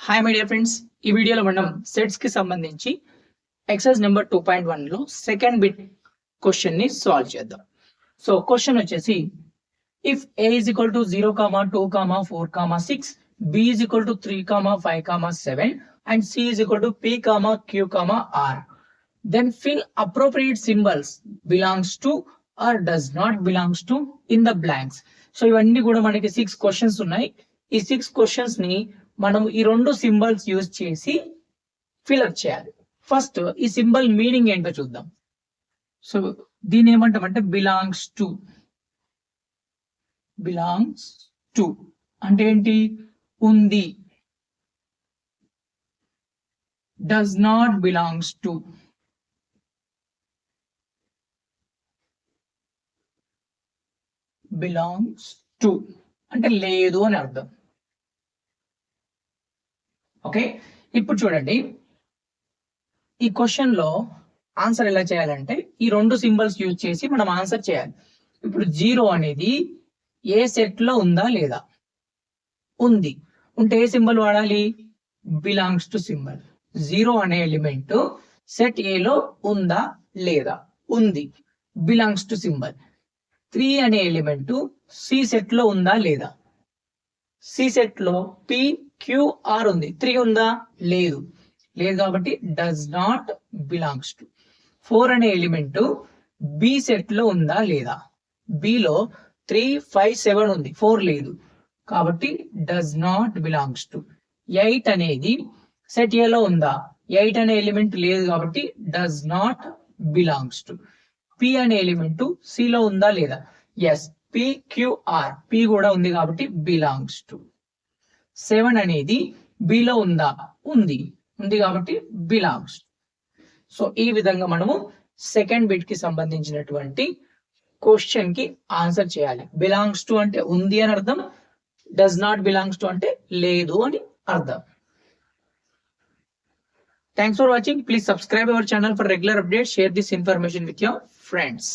Hi my dear friends, ఈ వీడియోలో మనం సెట్స్ కి సంబంధించి ఎక్సర్సైజ్ నెంబర్ 2.1 లో సెకండ్ బిట్ క్వశ్చన్ ని సాల్వ్ చేద్దాం. సో క్వశ్చన్ వచ్చేసి if a is equal to 0, 2, 4, 6, b is equal to 3, 5, 7 and c is equal to p, q, r, then fill appropriate symbols belongs to or does not belongs to in the blanks. So ఇవన్నీ కూడా మనకి 6 questions ఉన్నాయి. ఈ 6 questions ని మనం ఈ రెండు symbols use చేసి ఫిల్అప్ చేయాలి. ఫస్ట్ ఈ సింబల్ మీనింగ్ ఏంటో చూద్దాం. సో దీని ఏమంటామంటే బిలాంగ్స్ టు అంటే ఏంటి? ఉంది. Does not belongs to, belongs to అంటే లేదు అని అర్థం. ఓకే, ఇప్పుడు చూడండి, ఈ క్వశ్చన్ లో ఆన్సర్ ఎలా చేయాలంటే ఈ రెండు సింబల్స్ యూజ్ చేసి మనం ఆన్సర్ చేయాలి. ఇప్పుడు 0 అనేది ఏ సెట్ లో ఉందా లేదా? ఉంది. ఉంటే ఏ సింబల్ వాడాలి? Belongs to symbol. 0 అనే ఎలిమెంట్ సెట్ ఏ లో ఉందా లేదా? ఉంది. Belongs to symbol. 3 అనే ఎలిమెంట్ సి సెట్ లో ఉందా లేదా? సి సెట్ లో పి, క్యూ, ఆర్ ఉంది. 3 ఉందా? లేదు. లేదు కాబట్టి డస్ నాట్ బిలాంగ్స్ టు. 4 అనే ఎలిమెంట్ బి సెట్ లో ఉందా లేదా? బిలో 3, 5, 7 ఉంది. 4 లేదు కాబట్టి డస్ నాట్ బిలాంగ్స్ టు. 8 అనేది సెట్ ఏ లో ఉందా? 8 అనే ఎలిమెంట్ లేదు కాబట్టి does not belongs to. P అనే ఎలిమెంట్ సి లో ఉందా లేదా? S, P, Q, R. P కూడా ఉంది కాబట్టి బిలాంగ్స్ టు. 7 అనేది బిలో ఉందా? ఉంది. ఉంది కాబట్టి బిలాంగ్స్. సో ఈ విధంగా మనము సెకండ్ బిట్ కి సంబంధించినటువంటి క్వశ్చన్ కి ఆన్సర్ చేయాలి. బిలాంగ్స్ టు అంటే ఉంది అని అర్థం, డస్ నాట్ బిలాంగ్స్ టు అంటే లేదు అని అర్థం. Thanks for watching. Please subscribe our channel for regular updates. Share this information with your friends.